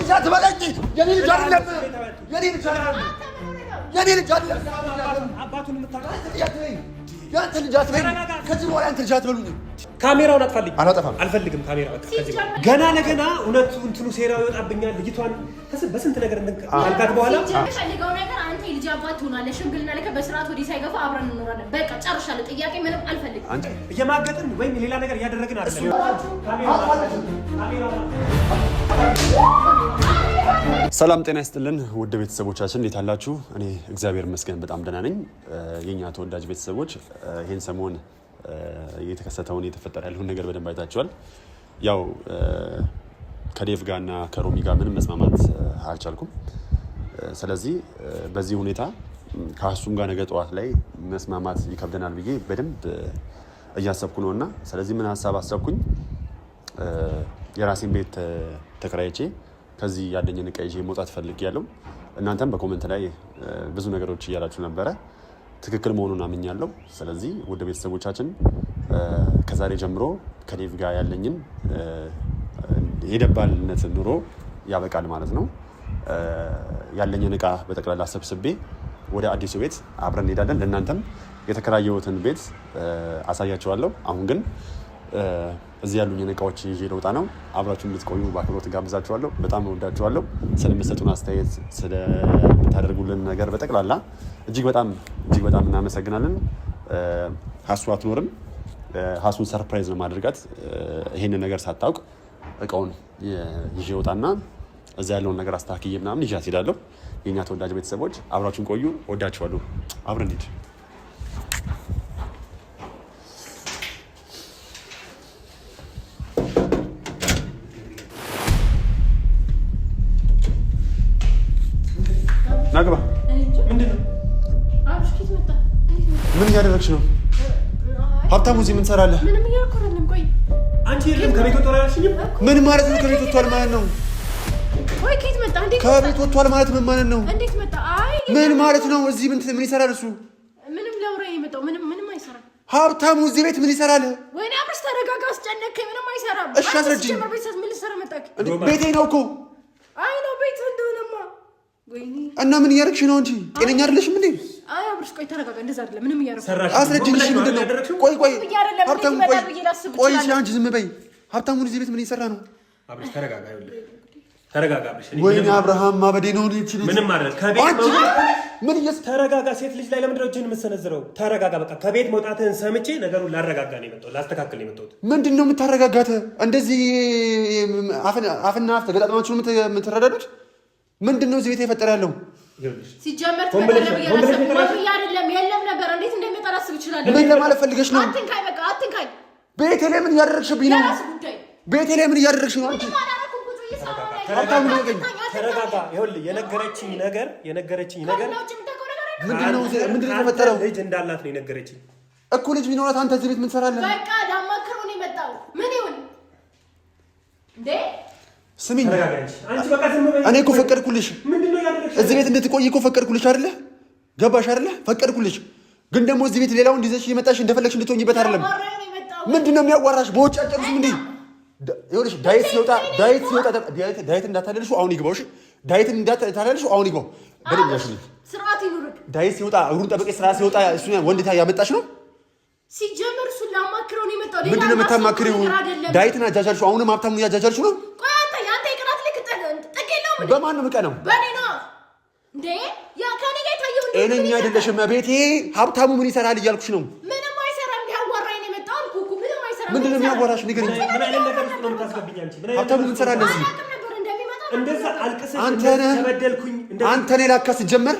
ልጅ አትበለኝ። የኔ ልጅ አይደለም። የኔ ልጅ አይደለም። የኔ ልጅ አይደለም። አባቱን የምታውቀው ያንተ ልጅ አትበለኝ። ከዚህ በኋላ ያንተ ልጅ አትበሉኝ። ካሜራውን አጥፋልኝ። አላጠፋም። አልፈልግም ካሜራ በቃ ከዚህ ገና ለገና እውነቱ እንትኑ ሴራው ይወጣብኛል። ልጅቷን በስንት ነገር እንድንካልካት በኋላ ፈልገው ነገር አንተ ልጅ አባት ትሆናለህ። ሽምግልና ለከ በስርዓት ወዲህ ሳይገፋ አብረን እንኖራለን። በቃ ጨርሻለሁ። ጥያቄ ምንም አልፈልግም። አንተ እየማገጥን ወይም ሌላ ነገር እያደረግን አይደለም። ሰላም ጤና ይስጥልን ውድ ቤተሰቦቻችን እንዴት አላችሁ? እኔ እግዚአብሔር ይመስገን በጣም ደህና ነኝ። የኛ ተወዳጅ ቤተሰቦች ይሄን ሰሞን እየተከሰተውን እየተፈጠረ ያለውን ነገር በደንብ አይታችኋል። ያው ከዴቭ ጋርና ከሮሚ ጋር ምንም መስማማት አልቻልኩም። ስለዚህ በዚህ ሁኔታ ከአሱም ጋር ነገ ጠዋት ላይ መስማማት ይከብደናል ብዬ በደንብ እያሰብኩ ነውና ስለዚህ ምን ሀሳብ አሰብኩኝ፣ የራሴን ቤት ተከራይቼ ከዚህ ያለኝን ዕቃ ይዤ መውጣት ፈልጌያለሁ። እናንተም በኮሜንት ላይ ብዙ ነገሮች እያላችሁ ነበረ። ትክክል መሆኑን አምኛለሁ። ስለዚህ ውድ ቤተሰቦቻችን ከዛሬ ጀምሮ ከዴቭ ጋር ያለኝን የደባልነት ኑሮ ያበቃል ማለት ነው። ያለኝን ዕቃ በጠቅላላ ሰብስቤ ወደ አዲሱ ቤት አብረን እንሄዳለን። ለእናንተም የተከራየሁትን ቤት አሳያችኋለሁ። አሁን ግን እዚህ ያሉኝን ዕቃዎች ይዤ ልወጣ ነው። አብራችሁ እንድትቆዩ በአክብሮት ጋብዛችኋለሁ። በጣም እወዳችኋለሁ። ስለምትሰጡን አስተያየት፣ ስለምታደርጉልን ነገር በጠቅላላ እጅግ በጣም እናመሰግናለን። ሀሱ አትኖርም። ሀሱን ሰርፕራይዝ ነው ማድረጋት። ይሄንን ነገር ሳታውቅ ዕቃውን ይዤ እወጣና እዛ ያለውን ነገር አስተካክዬ ምናምን ይዣት እሄዳለሁ። የእኛ ተወዳጅ ቤተሰቦች አብራችሁን ቆዩ። እወዳችኋለሁ። አብረን እንሂድ። ናግባ ምንድነው? ምን እያደረግሽ ነው? ሀብታሙ እዚህ ምን ትሰራለህ? ምንም እያልኩ አይደለም። ቆይ አንቺ ከቤት ወጥቷል አልሽኝም? ምን ማለት ነው? ከቤት ወጥቷል ማለት ነው? ቆይ ከየት መጣ? እንዴት ከቤት ወጥቷል ማለት ምን ማለት ነው? እንዴት መጣ? አይ ምን ማለት ነው? እዚህ ምን ይሰራል እሱ? ምንም ለውራ የመጣው ምንም አይሰራም። ሀብታሙ እዚህ ቤት ምን ይሰራል? ወይኔ አብርሽ ተረጋጋ፣ አስጨነቀኝ። ምንም አይሰራም። እሺ አስረጅኝ። ምን ልትሰራ መጣክ? ቤቴ ነው እኮ። አይ ነው ቤት እንደሆነማ። ወይኔ እና ምን እያደረግሽ ነው እንጂ ጤነኛ አይደለሽም እንዴ? አይ አብርሽ ቆይ ተረጋጋ። እንደዛ አይደለም። ምንም እያደረግሽ አስረጅኝ። እሺ ምንድን ነው? ቆይ ሀብታሙ ቆይ እሺ አንቺ ዝም በይ። ሀብታሙን እዚህ ቤት ምን እየሰራ ነው? አብርሽ ተረጋጋ። ተረጋጋ አብርሽ። ወይኔ አብርሃም ማበዴ ነው ልጅ ምንም ማለት ከቤት ምን ተረጋጋ። ሴት ልጅ ላይ ለምንድን ነው እጅህን የምትሰነዝረው? ተረጋጋ በቃ። ከቤት መውጣትህን ሰምቼ ነገሩን ላረጋጋ ነው የመጣሁት፣ ላስተካክል ነው የመጣሁት። ምንድን ነው የምታረጋጋት? እንደዚህ አፍና አፍ ተገጣጥማችሁ የምትረዳዱት ምንድን ነው? እዚህ ቤት የፈጠረ ያለው ሲጀመር አይደለም የለም ነበር። እንዴት እንደሚመጣ ላስብ ይችላል። ምን ለማለት ፈልገሽ ነው? አትንካኝ በቃ አትንካኝ። ቤቴ ላይ ምን እያደረግሽብኝ ነው? ቤቴ ላይ ምን እያደረግሽ ነው አንቺ? ተረጋጋ። ይኸውልህ የነገረችኝ ነገር ምንድን ነው የተፈጠረው? ልጅ እንዳላት ነው የነገረችኝ እኮ። ልጅ ቢኖራት አንተ እዚህ ቤት ምን ትሰራለህ? በቃ ላማክረው ነው የመጣው። ምን ይሁን እንዴ? ስሚኝ፣ አንቺ በቃ ዝም በይ። እኔ እኮ ፈቀድኩልሽ። ምንድነው ያደረግሽ? እዚህ ቤት እንድትቆይ እኮ ፈቀድኩልሽ አይደለ? ገባሽ አይደለ? ፈቀድኩልሽ። ግን ደግሞ እዚህ ቤት ሌላውን እንዲዘሽ እየመጣሽ እንደፈለግሽ እንድትሆኝበት አይደለም። ምንድን ነው የሚያዋራሽ? በውጭ አጨርሱም እንዴ? ይኸውልሽ ዳይት ሲወጣ ዳይት እንዳታለልሽው አሁን ይግባው። እሺ ዳይት እንዳታለልሽው አሁን ይግባው። በደንብ ያሽልኝ። ስርዓት ይኑርክ። ዳይት ሲወጣ እግሩን ጠበቄ ስራ ሲወጣ እሱ ወንድ ያመጣሽ ነው። ሲጀመር እሱን ላማክረው ነው የመጣው። ምንድን ነው የምታማክሪው? ዳይትን አጃጃልሽው። አሁንም ሀብታሙን ያጃጃልሽው ነው። ቆይ አንተ የቅናት ልክ ጥቅ የለውም እንዴ? በማን ነው የምቀነው? በእኔ ነው እንዴ? ያ ከኔ ጋር የታየው እንዴ? ጤነኛ አይደለሽም። ቤቴ ሀብታሙ ምን ይሰራል እያልኩሽ ነው። ምንም አይሰራም። ሊያዋራኝ ነው የመጣው አልኩህ እኮ። ምንም አይሰራም። ምንድን ነው የሚያዋራሽ? ንገሪኝ። ምን አይነት ነገር ነው የምታስገብኝ አንቺ? ሀብታሙ ምን ይሰራል እዚህ? እንደዛ አልቅሰሽ ተበደልኩኝ። አንተ ነህ ላካ ሲጀመር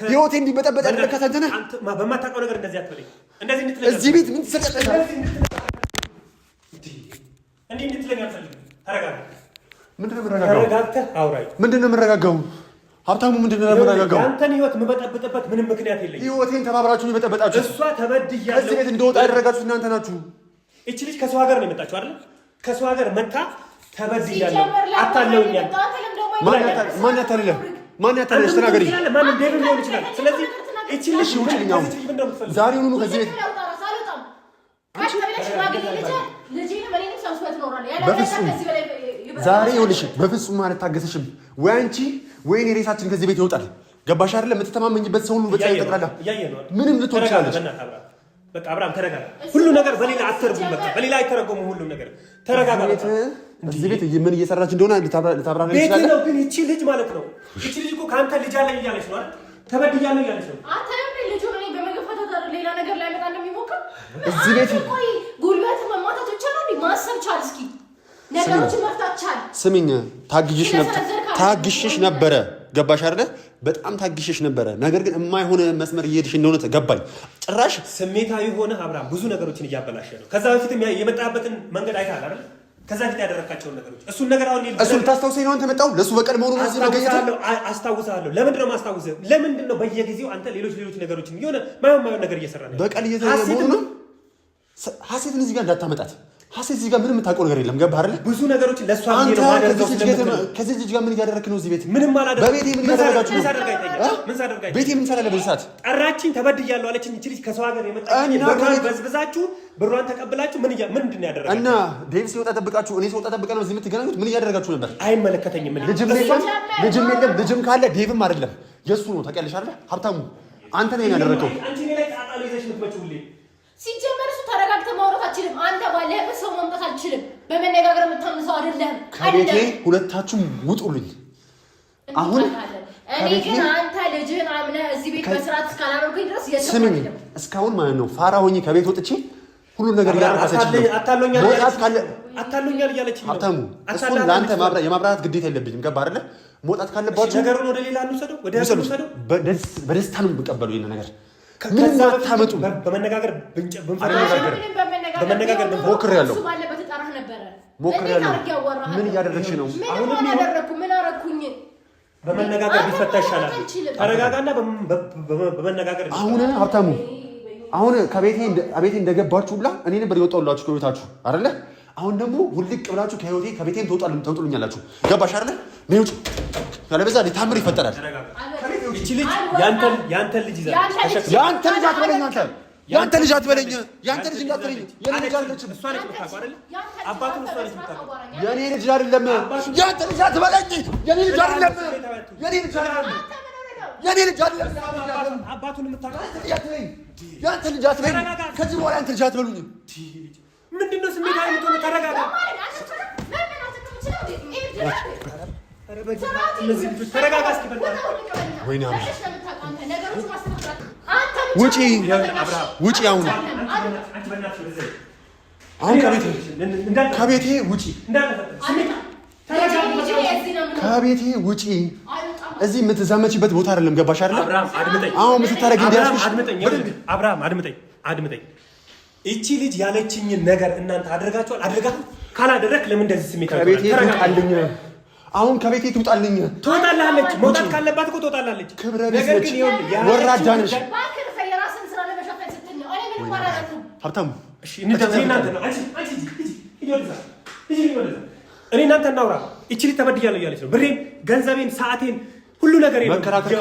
ህይወቴ እንዲበጠበጥ ያደረካት አንተ ነህ። በማታውቀው ነገር እንደዚህ አትበለኝ። እንደዚህ እዚህ ቤት ምን ትሰቀቀሽ? እንዴ እንድትለኝ አልፈልግም። ተረጋጋ። ምንድን ነው የምረጋጋው? ተረጋግተህ አውራኝ። ምንድን ነው የምረጋጋው? ሀብታሙ ምንድን ነው የምረጋጋው? አንተን ህይወት የምበጠብጥበት ምንም ምክንያት የለኝም። ህይወቴን ተባብራችሁ የበጠበጣችሁ። እሷ ተበድያለሁ። ከዚህ ቤት እንደወጣ ያደረጋችሁ እናንተ ናችሁ። እቺ ልጅ ከሰው ሀገር ነው የመጣችው አይደል? ከሰው ሀገር መጣ። ተበድያለሁ። አታለውኛል። ማን ያታለለ? ማን ያታለለሽ? ተናገሪ። ማን ዴቭ ሊሆን ይችላል። ስለዚህ እቺ ልጅ ውጪልኝ። አሁን ዛሬውኑ ከዚህ ቤት በፍጹም ዛሬ ይኸውልሽ በፍጹም አልታገስሽም። ወይ አንቺ ወይ እኔ ሬሳችን ከዚህ ቤት ይወጣል። ገባሽ አይደለ? የምትተማመኝበት ሰው ሁሉ በቃ ይጠቅላላ ምንም ልትሆን ትችላለች። በቃ አብርሃም ተረጋጋ። ሁሉ ነገር በሌላ አትተርጉም። በቃ በሌላ አይተረጎሙም። ሁሉ ነገር ተረጋጋ። እዚህ ቤት ምን እየሰራች እንደሆነ ልታብራራ ይችላል። ቤት ነው ግን እቺ ልጅ ማለት ነው። እቺ ልጅ እኮ ካንተ ልጅ አለኝ እያለች ነው አይደል? ተበድያለሁ እያለች ነው። አንተ ልጅ ሆነ በመገፋታት ሌላ ነገር ላይ መጣ እንደሚሞክር እዚህ ቤት ቆይ ጉልበት መማታት ብቻ ነው ማሰብ ቻል። እስኪ ነገሮችን መፍታት ቻል። ስሚኝ፣ ታግሽሽ ነበረ። ገባሽ አይደለ? በጣም ታግሽሽ ነበረ። ነገር ግን የማይሆነ መስመር እየሄድሽ እንደሆነ ገባኝ። ጭራሽ ስሜታዊ ሆነ አብርሃም ብዙ ነገሮችን እያበላሸ ነው። ከዛ በፊትም የመጣበትን መንገድ አይተሃል አይደል? ከዛ በፊት ያደረካቸውን ነገሮች እሱን ነገር አሁን እሱን ታስታውሰኝ ነው አንተ መጣው ለሱ በቀል መሆኑን እዚህ ነው ገኝተህ አስታውሳለሁ። ለምንድን ነው ማስታውሰው? ለምንድን ነው በየጊዜው አንተ ሌሎች ነገሮችን የሆነ ማየው ነገር እየሰራ ነው? በቀል እየተመሆኑ ነው። ሀሴትን እዚህ ጋር እንዳታመጣት። ሀሴት እዚህ ጋር ምንም የምታውቀው ነገር የለም። ገባህ አይደል? ብዙ ነገሮችን ለሷ ነው ማደርገው። ከዚህ ልጅ ጋር ምን እያደረክ ነው? እዚህ ቤት ምንም አላደረኩም። በቤቴ ምን እያደረጋችሁ ነው? ምን ሳደርጋችሁ? ቤቴ ምን ሰራለ? በዚህ ሰዓት ጠራችኝ፣ ተበድያለሁ አለችኝ። እቺ ልጅ ከሰው ሀገር የመጣች ብሯን በዝብዛችሁ ምንድን ነው ያደረጋችሁ? እና ዴቭ ሲወጣ ጠብቃችሁ እኔ ሲወጣ ጠብቀ ነው እዚህ የምትገናኙት? ምን እያደረጋችሁ ነበር? አይመለከተኝም። ልጅም የለም። ልጅም ካለ ዴቭም አይደለም የእሱ ነው። ታውቂያለሽ አይደል? ሀብታሙ አንተ ነህ ያደረከው። አንቺ እኔ ላይ ጣጣ ይዘሽ የምትመጪው ሁሌ ሲጀመር እሱ ተረጋግተህ ማውራት አትችልም። አንተ ባለህበት ሰው ማምጣት አልችልም። በመነጋገር የምታምን ሰው አይደለም። ከቤቴ ሁለታችሁም ውጡልኝ። አሁን እኔ ግን አንተ ልጅህን አምነህ እዚህ ቤት መስራት እስካላደረኩኝ ድረስ ስሚኝ፣ እስካሁን ማለት ነው ፋራ ሆኜ ከቤት ወጥቼ ሁሉ ነገር እያደረሰች ነው። አታሎኛል እያለች ነው። ሀብታሙ እሱን ለአንተ የማብራራት ግዴታ የለብኝም። ገባህ አይደለ? መውጣት ካለባችሁ ነገሩን ወደ ሌላ እንውሰደው፣ ወደ እንውሰደው። በደስታ ነው የምቀበለው ይሄን ነገር። ምንም አታመጡ። በመነጋገር በመነጋገር ሞክሬያለሁ። እሱ ባለበት እጠራህ ነበረ። ሞክሬያለሁ። ምን እያደረግሽ ነው? ምን አደረኩ? ምን አረኩኝ? በመነጋገር ቢፈታ ይሻላል። ተረጋጋና በመነጋገር አሁን ሀብታሙ አሁን ከቤቴ እንደገባችሁላ እኔ ነበር የወጣሁላችሁ ከህይወታችሁ አይደለ? አሁን ደግሞ ውልቅ ብላችሁ ከቤቴም ተውጡልኛላችሁ። ገባሽ አይደለ? ነይ ውጭ። ያለበዛ ታምር ይፈጠራል። እቺ ልጅ ያንተ ልጅ ይዛል። ያንተ ልጅ አትበለኝ አንተ። ያንተ ልጅ አትበለኝ። ያንተ ልጅ እንዳትበለኝ። የኔ ልጅ አይደለችም። እሷ ነች የምታውቀው አይደል? አባቱን እሷ ነች የምታውቀው። የኔ ልጅ አይደለም። ያንተ ልጅ አትበለኝ። የኔ ልጅ አይደለም። የኔ ልጅ አይደለም። የኔ ልጅ አይደለም። አባቱን የምታውቀው ያንተ ልጅ አትበለኝ። ከዚህ በኋላ ያንተ ልጅ አትበሉኝ። ምንድነው ስሜታዊ የምትሆነው? ተረጋጋ። ተረጋጋ። እስኪ ወይኔ ውጪ ውጪ። አሁን ከቤቴ ውጪ፣ ከቤቴ ውጪ። እዚህ የምትዛመችበት ቦታ አይደለም። ገባሽ አይደለም? አሁን የምትታረግ እንዲያስኩሽ። አብርሃም አድምጠኝ። እቺ ልጅ ያለችኝን ነገር እናንተ አድርጋችኋል? አድርጋችሁ ካላደረክ ለምን እንደዚህ ስሜት ከቤቴ ትውጣልኝ። አሁን ከቤቴ ትውጣልኝ። ትወጣላለች። መውጣት ካለባት እኮ ትወጣላለች። ክብረ ቢስ ነች። ወራዳ ነሽ። ሀብታሙ እኔ እናንተ እናውራ። እቺ ልጅ ተበድያለሁ እያለች ነው። ብሬን፣ ገንዘቤን፣ ሰዓቴን ሁሉ ነገር መከራከር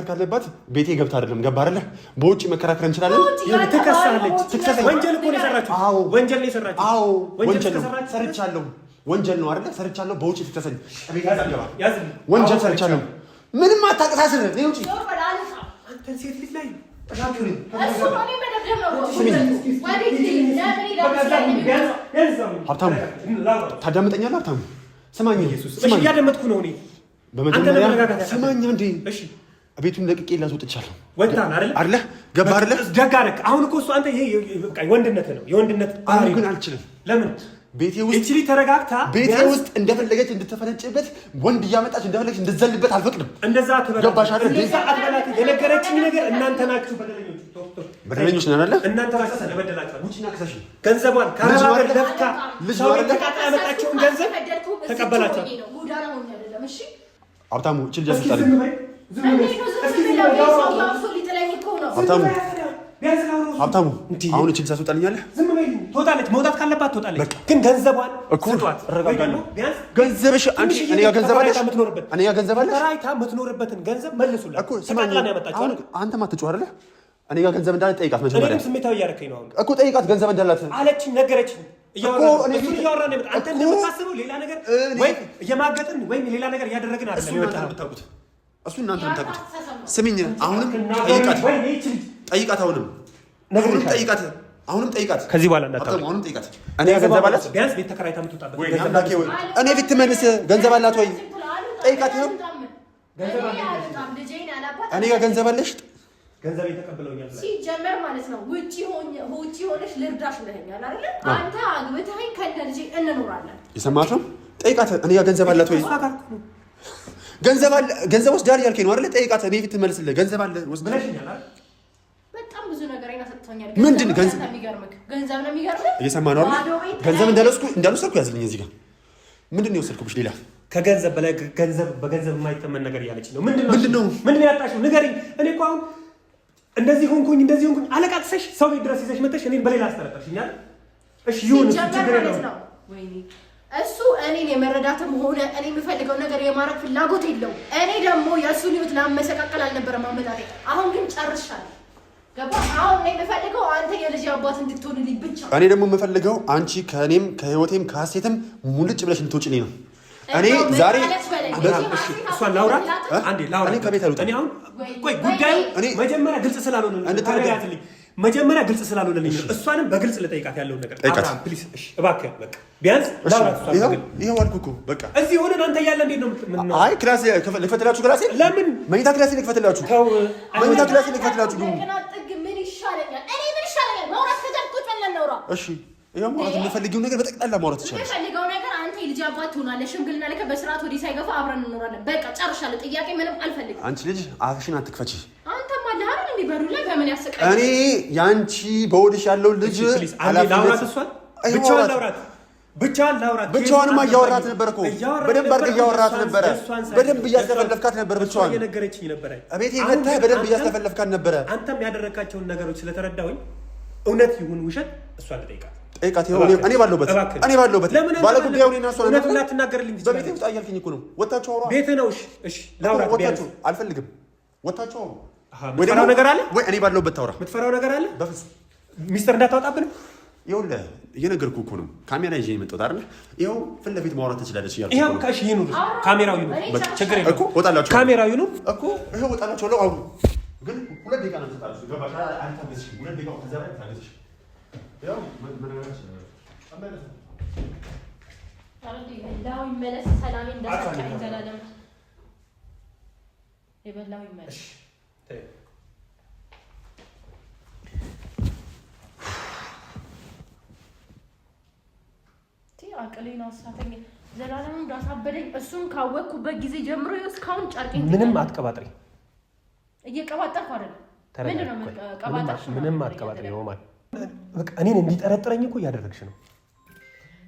ካለባት ቤቴ ገብታ አይደለም። ገባ አይደለ? በውጪ መከራከር እንችላለን። ትከሳለች። ወንጀል እኮ ነው የሰራችው። ወንጀል ነው የሰራችው። ወንጀል ነው ሰርቻለሁ። ወንጀል ነው አይደለ? ሰርቻለሁ። በውጪ ትከሰኝ። ቤት አትገባ። ወንጀል ሰርቻለሁ። ምንም አታቀሳስር። ነይ ውጪ። አንተን ሴት ልጅ ላይ ሀብታሙ ታዳምጠኛለህ? ሀብታሙ ስማኝ፣ እያደመጥኩ ነው። እኔ በመጀመሪያ ስማኝ እንዴ። ቤቱን ለቅቄ ላስወጥቻለሁ። ወጣን አይደለ? ገባ አይደለ? ደግ አደረክ። አሁን እኮ እሱ አንተ ይሄ በቃ ወንድነት ነው። የወንድነት አሁን ግን አልችልም። ለምን ቤቴ ውስጥ እቺ ልጅ ተረጋግታ ቤቴ ውስጥ እንደፈለገች እንድትፈነጭበት ወንድ እያመጣች እንደፈለገች እንድትዘልበት አልፈቅድም። እንደዛ አትበላት። ገባሽ አይደል? እንደዛ አትበላት። የነገረችኝ ነገር እናንተ ናችሁ በደለኞች ነን አይደለ? እናንተ ናችሁ ተበደላችሁ። ውጪና ክሰሽ። ገንዘቧን ካራባር ለፍታ ሰው ተቃጣ ያመጣችውን ገንዘብ ተቀበላችሁ። ሀብታሙ እቺ ልጅ አስወጣልኝ። ሀብታሙ አሁን እቺ ልጅ አስወጣልኛለህ? ዝም በይ። ትወጣለች። መውጣት ካለባት ትወጣለች። ግን ገንዘቧን ስጧት። ገንዘብሽ አንቺ እኔ ጋር ገንዘብ አለሽ? እኔ ጋር ገንዘብ አለሽ? ተራይታ የምትኖርበትን ገንዘብ መልሱላት እኮ። ስማኝ፣ አንተ ማትጮህ አይደለ? እኔ ጋር ገንዘብ እንዳለ ጠይቃት መጀመሪያ። እኔም ስሜታዊ እያደረከኝ ነው። አሁን እኮ ጠይቃት ገንዘብ እንዳላት አለችኝ፣ ነገረችኝ። እያወራን ነው። አንተ እንደምታስበው ሌላ ነገር ወይ እየማገጥን ወይም ሌላ ነገር እያደረግን አይደለም የመጣሁት። እሱ እናንተ የምታውቁት። ስሚኝ፣ አሁንም ጠይቃት፣ አሁንም ጠይቃት። ከዚህ በኋላ እንዳታውቅ። አሁንም ጠይቃት። እኔ ገንዘብ አላት፣ ቢያንስ ቤት ተከራይታ የምትወጣበት እኔ ፊት ትመልስ። ገንዘብ አላት ወይ ጠይቃት። ይኸው እኔ ጋር ገንዘብ አለሽ? ገንዘብ የተቀበለውኛል ሲጀመር ማለት ነው። ውጪ ሆነሽ ልርዳሽ ብለኸኛል አይደል? አንተ አግብተኸኝ ከእነ ልጄ እንኖራለን። የሰማሽ ነው? ጠይቃት። እኔ ጋር ገንዘብ አላት ወይ? ገንዘብ ወስዳል ያልከኝ ነው አይደል? ጠይቃት። እኔ ፊት ትመልስልህ። ገንዘብ አለ ወስደሽኛል አይደል? በጣም ብዙ ነገር አይናሰጥቶኛል። ምንድን ገንዘብ ነው የሚገርምህ? እየሰማህ ነው አይደል? ገንዘብ እንዳልወሰድኩ ያዝልኝ እዚህ ጋር። ምንድን ነው የወሰድኩብሽ? ሌላ ከገንዘብ በላይ በገንዘብ የማይተመን ነገር እያለች ነው። ምንድን ነው ያጣሽው? ንገሪኝ። እኔ እኮ አሁን እንደዚህ ሆንኩኝ አለቃቅሰሽ ሰው ቤት ድረስ ይዘሽ መጥተሽ እኔን በሌላ አስጠረጠርሽኛል። እሺ ይሁን፣ ችግር የለውም። እሱ እኔን የመረዳትም ሆነ እኔ የምፈልገው ነገር የማድረግ ፍላጎት የለውም። እኔ ደግሞ የእሱን ህይወት ለማመሰቃቀል አልነበረም አመጣጤ። አሁን ግን ጨርሻለሁ። ገባ? አሁን እኔ የምፈልገው አንተ የልጅ አባት እንድትሆንልኝ ብቻ። እኔ ደግሞ የምፈልገው አንቺ ከእኔም ከህይወቴም ከሀሴትም ሙልጭ ብለሽ እንድትወጪልኝ ነው። እኔ ዛሬ እሷን ላውራት አንዴ ላውራት። እኔ ከቤት አልወጣም። እኔ አሁን ቆይ ጉዳዩ መጀመሪያ ግልጽ ስላልሆነልኝ ነው። እሷንም በግልጽ ልጠይቃት ያለውን ነገር አብርሃም ፕሊዝ፣ እሺ እባክህ፣ በቃ ቢያንስ ላውራት። ይሄው አልኩህ እኮ በቃ። እዚህ ሆነን አንተ እያለ እንዴት ነው የምትመጣው? አይ ክላስ ልክፈትላችሁ። ክላሴ ለምን መኝታ ክላሴ ልክፈትላችሁ? ተው፣ መኝታ ክላሴ ልክፈትላችሁ። ምን ይሻለኛል? እኔ ምን ይሻለኛል? ማውራት ከጀርኩት በለናውራ። እሺ ይሄው ማውራት የምፈልጊው ነገር በጠቅላላ ማውራት ትችላለሽ። የምፈልገው ነገር አንተ የልጅ አባት ትሆናለህ። ሽምግልና ልከህ በስርዓት ወዲህ ሳይገፋ አብረን እንኖራለን። በቃ ጨርሻለሁ። ጥያቄ ምንም አልፈልግም። አንቺ ልጅ አፍሽን አትክፈቺ። አንተማ ለሀር እንዴ በሩ ላይ በምን ያስቀኝ? እኔ ያንቺ በወድሽ ያለው ልጅ ላውራት። እሷን ብቻዋን ላውራት። ብቻዋንማ እያወራት ነበር እኮ በደንብ አድርገህ እያወራት ነበረ። በደንብ እያስተፈለፍካት ነበር። ብቻዋን እየነገረችኝ ነበረ። እቤቴ መተህ በደንብ እያስተፈለፍካት ነበረ። አንተም ያደረካቸውን ነገሮች ስለተረዳሁኝ እውነት ይሁን ውሸት እሷን ልጠይቃት። ጠይቃት። እኔ ባለሁበት ባለ ጉዳዩ እኔና እሷ ነን። ላትናገርልኝ ትችላለህ። በቤቴ ውስጥ እያልከኝ እኮ ነው። ወጣችሁ አውሩ። ቤት ነው። እሺ ላውራት። ወጣችሁ አልፈልግም። ወጣችሁ አውሩ። የምትፈራው ነገር አለ ወይ? እኔ ባለሁበት ታውራ። የምትፈራው ነገር አለ? በፍፁም ሚስጥር እንዳታወጣብን። ይኸውልህ እየነገርኩህ እኮ ነው። ካሜራ ይዤ የመጣሁት አይደል? ይኸው ፊት ለፊት ማውራት ትችላለች እያልኩህ ይኸው ከእሺ ይኑር። ካሜራው ይኑር። በቃ ችግር የለም እኮ ወጣላችሁ። ካሜራው ይኑር እኮ ይኸው ወጣላችሁ። አውሩ። ግን 2 ደቂቃ ነው የምትጣሉት። ገባሽ? አልታገስሽ። 2 ደቂቃ ከዛ በላይ ታገስሽ። ያው ምን ነገርሽ የበላው ይመለስ። ሰላሜ እንዳሰቀኝ ዘላለም የበላው ይመለስ። አቅሌን አሳተኝ። ዘላለም እንዳሳበደኝ እሱን ካወቅኩበት ጊዜ ጀምሮ እስካሁን ጨርቄን ምንም አትቀባጥሪ። እየቀባጠርኩ አይደለም። ምንድነው ቀባጠርሽ? ምንም አትቀባጥሪ ነው ማለት በቃ እኔን እንዲጠረጥረኝ እኮ እያደረግሽ ነው።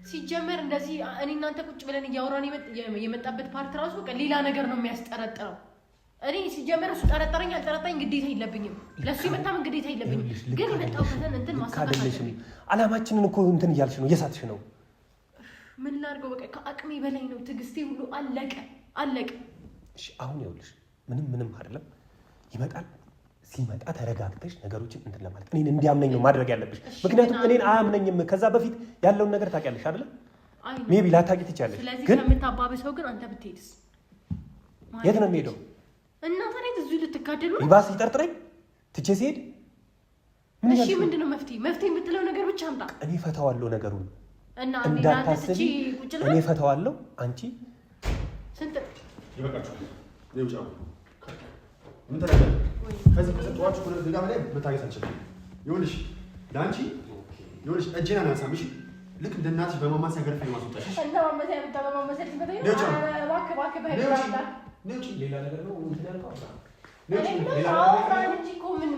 ሲጀመር እንደዚህ እኔ እናንተ ቁጭ ብለን እያወራን የመጣበት ፓርት ራሱ በቃ ሌላ ነገር ነው የሚያስጠረጥረው። እኔ ሲጀመር እሱ ጠረጠረኝ አልጠረጠረኝ ግዴታ የለብኝም። ለሱ የመታመን ግዴታ የለብኝም። ግን የመጣሁበትን እንትን ማሳካት አላማችንን እኮ እንትን እያልሽ ነው፣ እየሳትሽ ነው። ምን ላድርገው? በቃ ከአቅሜ በላይ ነው። ትዕግስቴ ሁሉ አለቀ። እሺ አሁን ይኸውልሽ ምንም አይደለም። ይመጣል። ሲመጣ ተረጋግተሽ ነገሮችን እንትን ለማለት እኔን እንዲያምነኝ ነው ማድረግ ያለብሽ። ምክንያቱም እኔን አያምነኝም። ከዛ በፊት ያለውን ነገር ታውቂያለሽ አይደል? ሜቢ ላታውቂ ትችያለሽ። ግን ከምታባብሰው ግን አንተ ብትሄድስ? የት ነው የሚሄደው? እና ታዲያ እዚሁ ልትጋደሉ ነው? ይባስ ይጠርጥረኝ ትቼ ሲሄድ እሺ ምንድነው መፍትሄ የምትለው ነገር ብቻ አምጣ። እኔ ፈታዋለሁ ነገሩን እና እንዳታስቢ። እኔ ፈታዋለሁ። አንቺ ስንት ይበቃችኋል። ይውጫው ምን ተረጋጋ። ከዚህ ከተጧችሁ ሁለት ደቂቃ በላይ መታገስ አልችልም። ይኸውልሽ ለአንቺ ይኸውልሽ እጄን አላነሳም። እሺ ልክ እንደ እናትሽ በማማሰያ ገርፈኝ ማስወጣሽ። እንደ ማማሰያ በማማሰያ ትመጣኝ ነው። እባክህ ነውጪ ሌላ ነገር ነው። ምን ያልከው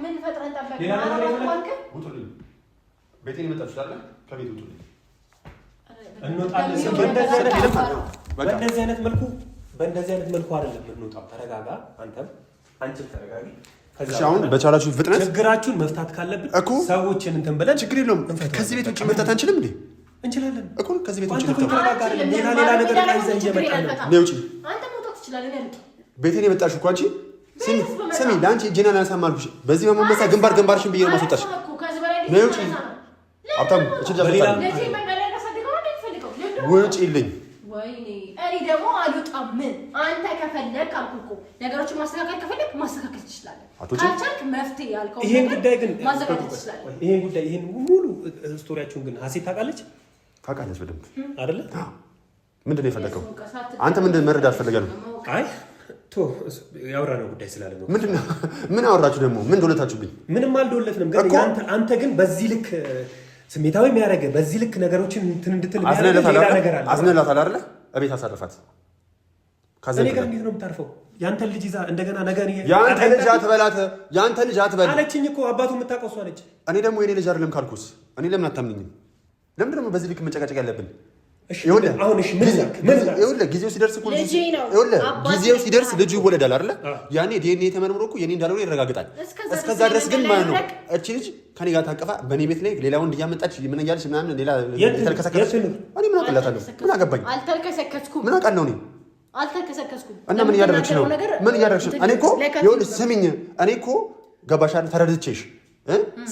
ምን ፈጥረን ጠበቅ ውጡልኝ። ቤቴን የመጣችሁት አይደል? ከቤት ውጡልኝ። እንወጣለን። በእንደዚህ አይነት መልኩ አይደለም የምንወጣው። ተረጋጋ። አንቺም ተረጋጊ። እሺ አሁን በቻላችሁ ፍጥነት ችግራችሁን መፍታት ካለብን ሰዎችን እንትን ብለን ችግር የለውም። ከዚህ ቤት ውጭ መፍታት አንችልም እንዴ? እንችላለን እኮ ከዚህ ቤት ውጭ ሌላ ነገር ይዘህ እየመጣ ነው። ነውጪ አንተ መውጣት ትችላለህ። ቤቴን የመጣሽው እኮ አንቺ ስሚ ለአንቺ እጄን አላነሳም አልኩሽ። በዚህ በመመሳ ግንባርሽን ብዬ ነው ማስወጣሽ። ነውጪ ሀብታሙ እቺ ውጪልኝ። ወይኔ እኔ ደግሞ አልወጣም። ምን አንተ ከፈለክ አልኩህ እኮ ነገሮችን ማስተካከል ከፈለክ ማስተካከል ትችላለህ። ካልቻልክ መፍትሄ ያልከው ይሄን ጉዳይ ግን ማዘጋጀት ትችላለህ። ይሄን ሙሉ ስቶሪያችሁን ግን ሀሴት ታውቃለች በደንብ አይደለ? ምንድን ነው የፈለከው አንተ? ምንድን መረዳት ፈልገህ ነው? አይ ቶ ያወራነው ጉዳይ ስላለ ነው። ምንድነው? ምን አወራችሁ ደግሞ? ምን ዶለታችሁብኝ? ምንም አልዶለትንም። ግን አንተ ግን በዚህ ልክ ስሜታዊ የሚያደርግ በዚህ ልክ ነገሮችን እንትን እንድትል ሌላ ነገር አለ። አዝነላታል አይደለ? እቤት አሳርፋት። ከኔ ጋር እንዴት ነው የምታርፈው? ያንተን ልጅ ይዛ እንደገና ነገር ያንተን ልጅ አትበላት። ያንተን ልጅ አትበል አለችኝ እኮ አባቱ የምታውቀው እሷ ነች። እኔ ደግሞ የኔ ልጅ አይደለም ካልኩስ እኔ ለምን አታምንኝም? ለምን ደግሞ በዚህ ልክ መጨቃጨቅ ያለብን? ጊዜው ሲደርስ እኮ ጊዜው ሲደርስ ልጁ ይወለዳል አይደለ? ያኔ ዲኤንኤ ተመርምሮ እኮ የኔ እንዳልሆነ ይረጋግጣል። እስከዛ ድረስ ግን ማለት ነው እቺ ልጅ ከኔ ጋር ታቀፋ በእኔ ቤት ላይ ሌላ ወንድ እያመጣች ምን እያለች ምናምን ሌላ የተልከሰከሰች እኔ ምን አውቅላታለሁ? ምን አገባኝ? አልተልከሰከስኩም። ምን አውቃለሁ እኔ? አልተልከሰከስኩም። እና ምን እያደረግሽ ነው? ምን እያደረግሽ ነው? እኔ እኮ ይኸውልሽ ስሚኝ፣ እኔ እኮ ገባሽ አይደል? ተረድቼሽ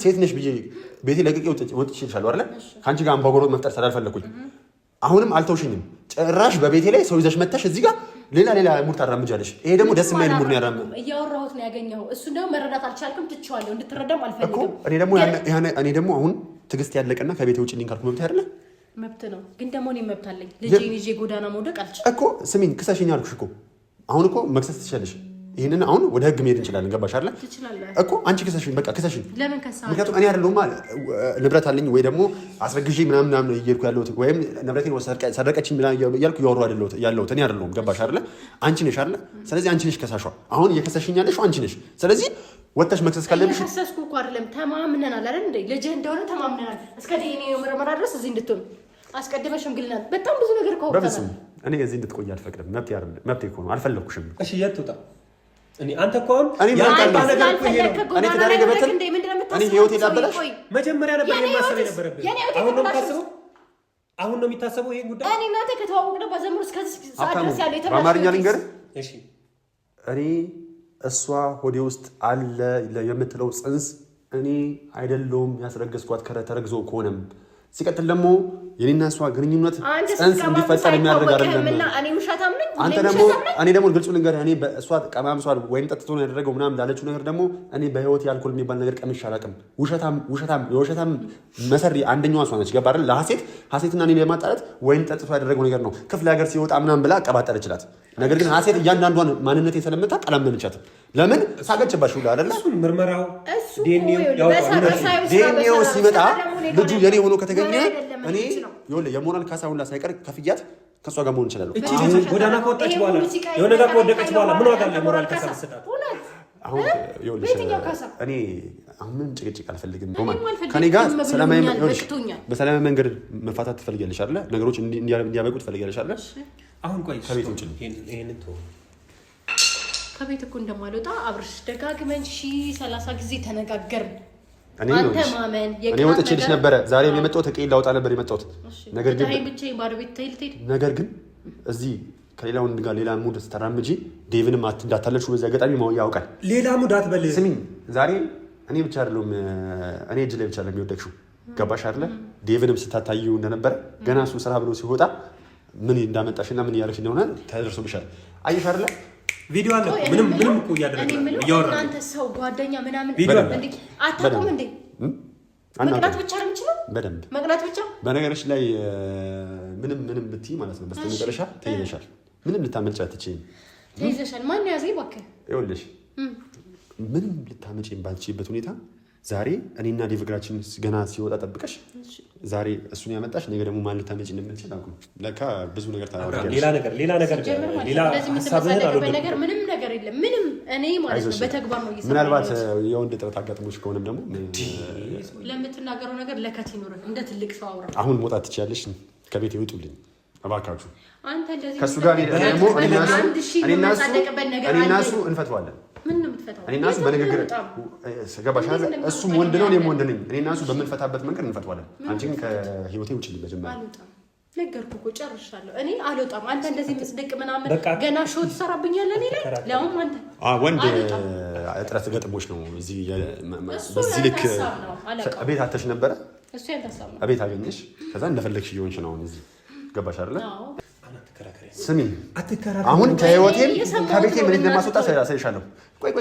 ሴት ነሽ ብዬ ቤቴ ለቅቄ ወጥቼ ይችላል አይደል? ከአንቺ ጋር አምባጓሮ መፍጠር ስላልፈለኩኝ አሁንም አልተውሽኝም። ጭራሽ በቤቴ ላይ ሰው ይዘሽ መተሽ እዚህ ጋር ሌላ ሙድ ታራምጃለሽ። ይሄ ደግሞ ደስ የማይል ሙድ ነው ያራም። እያወራሁት ነው ያገኘኸው። እሱ ደግሞ መረዳት አልቻልክም። ትቼዋለሁ። እንድትረዳም አልፈልግም። እኔ ደግሞ አሁን ትዕግስት ያለቀና ከቤቴ ውጭ ልኝ ካልኩ መብት አይደለ? መብት ነው፣ ግን ደግሞ እኔ መብት አለኝ። ልጄን ይዤ ጎዳና መውደቅ አልችልም እኮ። ስሚኝ፣ ክሰሽኝ አልኩሽ እኮ። አሁን እኮ መክሰስ ትችላለሽ። ይሄንን አሁን ወደ ህግ መሄድ እንችላለን። ገባሽ አይደል? እኮ አንቺ ክሰሽኝ፣ በቃ ክሰሽኝ። ለምን ከሳ? ምክንያቱም እኔ አይደለሁማ ንብረት አለኝ ወይ ደግሞ አስረግዤ ምናምን እየሄድኩ ያለሁት ወይም ንብረቴን ሰረቀችኝ እያልኩ እያወሩ ያለሁት እኔ አይደለሁም። ገባሽ አይደል? አንቺ ነሽ አይደል? ስለዚህ አንቺ ነሽ ከሳሿ። አሁን እየከሰሽኝ ያለሽው አንቺ ነሽ። ስለዚህ ወጥተሽ መክሰስ ካለብሽ ከሰስኩ እኮ አይደለም፣ ተማምነናል አይደል እንዴ? ልጅህ እንደሆነ ተማምነናል። እስከ ዲኤንኤ ምርመራ ድረስ እዚህ እንድትሆን አስቀድመሽ ሽምግልና በጣም ብዙ ነገር ከወጣን እኔ እዚህ እንድትቆይ አልፈቅድም። መብቴ እኮ ነው። አልፈለኩሽም። እሺ የት ትውጣ? አንተ እኮ አሁን መጀመሪያ ነበር የማሰብ የነበረብህ። አሁን ነው የሚታሰበው ይሄን ጉዳይ። እኔ እናንተ ከተዋወቅን በዘመኑ እስከዚህ ሰዓት ድረስ ያለው የተባለ በአማርኛ ልንገርህ። እሺ እኔ እሷ ሆዴ ውስጥ አለ የምትለው ጽንስ እኔ አይደለሁም ያስረገዝኳት። ተረግዞ ከሆነም ሲቀጥል ደግሞ የኔና እሷ ግንኙነት ጽንስ እንዲፈጠር የሚያደርግ አይደለም። እኔ ደግሞ ግልጹ ልንገርህ፣ እኔ በእሷ ቀማምሷል ወይም ጠጥቶ ነው ያደረገው ምናምን ላለችው ነገር ደግሞ እኔ በህይወት የአልኮል የሚባል ነገር ቀምሼ አላውቅም። የውሸታም መሰሪ አንደኛዋ እሷ ነች። ገባህ አይደል? ሀሴትና እኔን ለማጣላት ወይም ጠጥቶ ያደረገው ነገር ነው ክፍለ ሀገር ሲወጣ ምናምን ብላ አቀባጠረችላት። ነገር ግን ሀሴት እያንዳንዷን ማንነት የተለመታ አላመነቻትም። ለምን ሳገችባሽ ሁላ አይደለ? ምርመራው ዲኤንኤው ሲመጣ ልጁ የኔ ሆኖ ከተገኘ እኔ የሞራል ካሳ ሁላ ሳይቀር ከፍያት ከእሷ ጋር መሆን ይችላል። እቺ ልጅ ጎዳና ከወጣች በኋላ የሆነ ጋር ከወደቀች በኋላ ምን ዋጋ አለ ሞራል ካሳ መስጠት? አሁን ይኸውልሽ እኔ አሁን ምንም ጭቅጭቅ አልፈልግም። ሮማን ከኔ ጋር በሰላማዊ መንገድ መፋታት ትፈልጊያለሽ አይደለ? ነገሮች እንዲያበቁ ትፈልጊያለሽ አይደለ? አሁን ቆይ ከቤት ውጭ ይሄንን ተው። ከቤት እኮ እንደማልወጣ አብርሽ ደጋግመን 30 ጊዜ ተነጋገርን። እኔ ወጥቼልሽ ነበረ። ዛሬም የመጣሁት እቄ ላውጣ ነበር የመጣሁት። ነገር ግን እዚህ ከሌላ ወንድ ጋር ሌላ ሙድ ስተራምጂ ዴቭንም እንዳታለልሽው በዚህ አጋጣሚ ያውቃል። ሌላ ሙድ አትበል። ስሚኝ፣ ዛሬ እኔ ብቻ አይደለሁም እኔ እጅ ላይ ብቻ አይደለም የወደቅሽው። ገባሽ አይደለ? ዴቭንም ስታታዩ እንደነበረ ገና እሱ ስራ ብሎ ሲወጣ ምን እንዳመጣሽና ምን እያደረግሽ እንደሆነ ተደርሶብሻል። አየሽ አይደለ? ቪዲዮ አለ። ምንም እኮ እያደረግን ነው እያወራን። እናንተ ሰው ጓደኛ ምናምን እንዴ አታውቁም እንዴ? መቅናት ብቻ ነው የምችለው። በደንብ መቅናት ብቻ። በነገርሽ ላይ ምንም ብትይ ማለት ነው በስተመጨረሻ ተይዘሻል። ምንም ልታመልጪ አትችይም። ተይዘሻል። ማን ያዘኝ እባክህ? ይኸውልሽ ምንም ልታመጪ ባልችይበት ሁኔታ ዛሬ እኔና ዴቭ እግራችን ገና ሲወጣ ጠብቀሽ ዛሬ እሱን ያመጣሽ ነገ ደግሞ ማን ልታመጪ እንደምንችል አቁም። ለካ ብዙ ነገር ታደርጋለሽ። ሌላ ሀሳብህን ነገር ምንም ነገር የለም። ምንም እኔ ማለት ነው በተግባር ነው እየሰራሁ። ምናልባት የወንድ ጥረት አጋጥሞሽ ከሆነም ደግሞ ለምትናገረው ነገር ለከት ይኖር። እንደ ትልቅ ሰው አውራ። አሁን መውጣት ትችያለሽ። ከቤት ይውጡልኝ እባካችሁ። አንተ እንደዚህ ከሱ ጋር ደግሞ እኔና እሱ እንፈትዋለን። ምን ነው የምትፈታው? እኔና እሱ በንግግር ገባሽ አይደል? እሱም ወንድ ነው እኔም ወንድ ነኝ። እኔና እሱ በምንፈታበት መንገድ እንፈትዋለን። አንቺን ከህይወቴ ውጭ ልበጀመረ ነገርኩህ እኮ ጨርሻለሁ። እኔ አልወጣም። አንተ እንደዚህ መስደቅ ምናምን ገና ሾው ትሰራብኛለህ። እኔ ላይ ለአሁን አንተ ወንድ እጥረት ገጥሞች ነው እዚህ በዚህ ልክ ቤት አተሽ ነበረ። እሱ ያንተሳብ ነው። ቤት አገኘሽ። ከዛ እንደፈለግሽ እየሆንሽ ነው እዚህ ገባሽ አይደለ? ስሚ አሁን ከህይወቴም ከቤቴ ምን እንደማስወጣ ሳይሻለሁ። ቆይ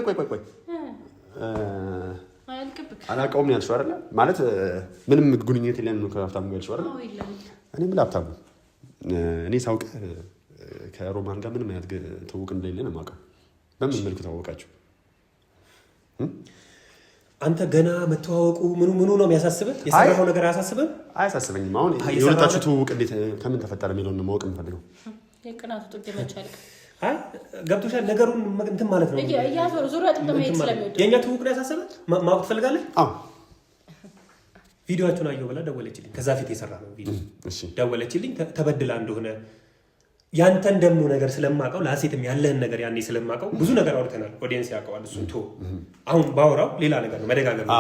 አላውቀውም ያልሽው አይደለ? ማለት ምንም ግንኙነት የለንም ከሀብታሙ ጋር ያልሽው አይደለ? እኔ ምን ሀብታሙ እኔ ሳውቅ ከሮማን ጋር ምንም አይነት ትውውቅ እንደሌለ ነው የማውቀው። በምን መልኩ ታወቃችሁ? አንተ ገና መተዋወቁ ምኑ ነው የሚያሳስብህ? የሰራኸው ነገር አያሳስብህም? አያሳስበኝም። አሁን የሁለታችሁ ትውውቅ እንዴት ከምን ተፈጠረ የሚለውን ማወቅ የምፈልገው። የቅናቱ ጥግ መቻል አይ ገብቶሻል። ነገሩን እንትን ማለት ነው። ዙሪያ ጥምጥም መሄድ ስለሚወድ የእኛ ትውውቅ ነው ያሳስብህ? ማወቅ ትፈልጋለህ? አዎ። ቪዲዮአችሁን አየሁ ብላ ደወለችልኝ። ከዛ ፊት የሰራ ነው ቪዲዮ። ደወለችልኝ ተበድላ እንደሆነ ያንተን ደግሞ ነገር ስለማውቀው ለሀሴትም ያለህን ነገር ያኔ ስለማውቀው ብዙ ነገር አውርተናል። ኦዲየንስ ያውቀዋል። እሱን ቶ አሁን ባወራው ሌላ ነገር ነው መደጋገም ነው።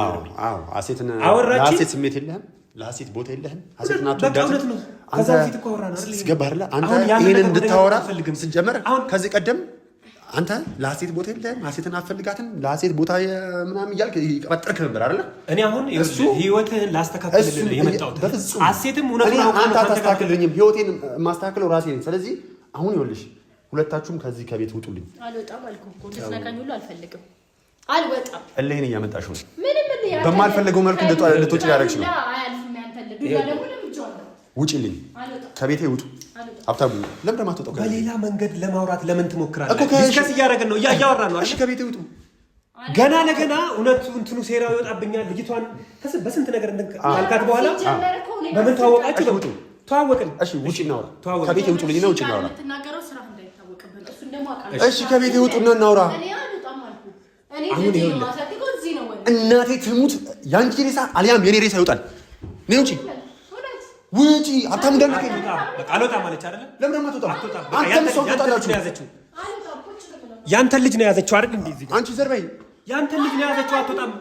አዎ ሀሴትን አወራች። ሀሴት ስሜት የለህም፣ ለሀሴት ቦታ የለህም። ሀሴት ናቱ ዳውነት ነው። ከዛ ፊት እኮ አወራን አይደል? ስገባህ አንተ ይሄን እንድታወራ ስትጀምር ከዚህ ቀደም አንተ ለሀሴት ቦታ የለህም፣ ሀሴትን አትፈልጋትም፣ ለሀሴት ቦታ ምናምን እያልክ ይቀበጥርክ ነበር አይደል? እኔ አሁን እሱ ህይወትህን ላስተካክልልህ ነው የመጣሁት። ሀሴትም እውነቱን አውቃ አንተ አታስተካክልልኝም፣ ህይወቴን የማስተካክለው ራሴ ነኝ። ስለዚህ አሁን ይኸውልሽ ሁለታችሁም ከዚህ ከቤት ውጡልኝ። አልወጣም አልኩህ እኮ እንድትነካኝ ሁሉ አልፈልግም። አልወጣም። እልህን እያመጣሽ ነው። ምንም በማልፈለገው መልኩ እንድትወጪ ያደረግሽ ነው። ውጪልኝ፣ ከቤቴ ውጡ። ሀብታሙ ለምን ደማትወጣው? በሌላ መንገድ ለማውራት ለምን ትሞክራለህ? ዲስከስ እያደረግን ነው፣ እያወራን ነው። እሺ ከቤቴ ውጡ። ገና ለገና እውነቱ እንትኑ ሴራው ይወጣብኛል። ልጅቷን በስንት ነገር ካልካት በኋላ በምን ተዋወቃችሁ? ውጡ። ተዋወቅን። እሺ ውጪ እናውራ። ከቤቴ ውጡልኝ ነው። ውጪ እናውራ። እሺ ከቤቴ ውጡና እናውራ። አሁን እናቴ ትሙት ያንቺ ሬሳ አልያም የኔ ሬሳ ይወጣል። ነይ ውጪ ውጪ። ሀብታሙ እንዳልከኝ በቃ አልወጣም አለች አይደለ? ለምን ደግሞ አትወጣም? አንተም ሰው ተጣላችሁ። ያንተን ልጅ ነው ያዘችው አይደል? እንዴ እዚህ አንቺ ዘር በይ። ያንተን ልጅ ነው ያዘችው። አትወጣም።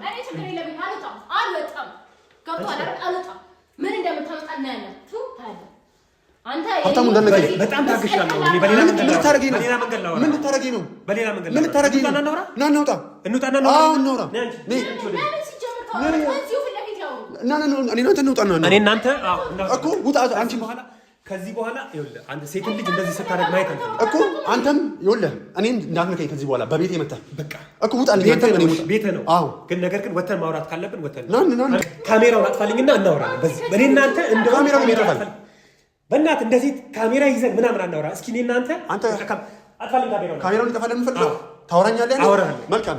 ምን እንደምታመጣ እናያለን። አንተ ሀብታሙ እንዳልከኝ በጣም ታግሻለሁ። እኔ በሌላ መንገድ ምን ልታረጊ ነው? በሌላ መንገድ ላወራ። ምን ልታረጊ ነው? በሌላ መንገድ ምን ልታረጊ ነው? ና እናውጣ። እንውጣና እናውራ። አዎ እናውራ። እኔ እናንተ እንውጣና እኔ እናንተ እኮ ውጣ። አንቺ በኋላ ከዚህ በኋላ ይኸውልህ አንተ ሴት ልጅ እንደዚህ ስታደርግ ማየት አልፈልግም እኮ። አንተም ይኸውልህ እኔን እንዳትነካኝ ከዚህ በኋላ በቤቴ መጣ። በቃ እኮ ውጣልኝ። አንተ እኔ ውጣ። ቤቴ ነው። አዎ ግን ነገር ግን ወተን ማውራት ካለብን ወተን ና ካሜራውን አጥፋልኝና እናወራለን። በዚህ በእኔ እናንተ እንደ ካሜራውን ይጠፋል። በእናትህ እንደዚህ ካሜራ ይዘን ምናምን አናወራ። እስኪ እኔ እናንተ አንተ አጥፋልኝ ካሜራውን ይጠፋል። የምፈልገው ታወራኛለህ። አወራለሁ። መልካም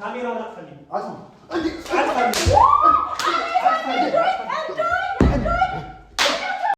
ካሜራውን አጥፋልኝ።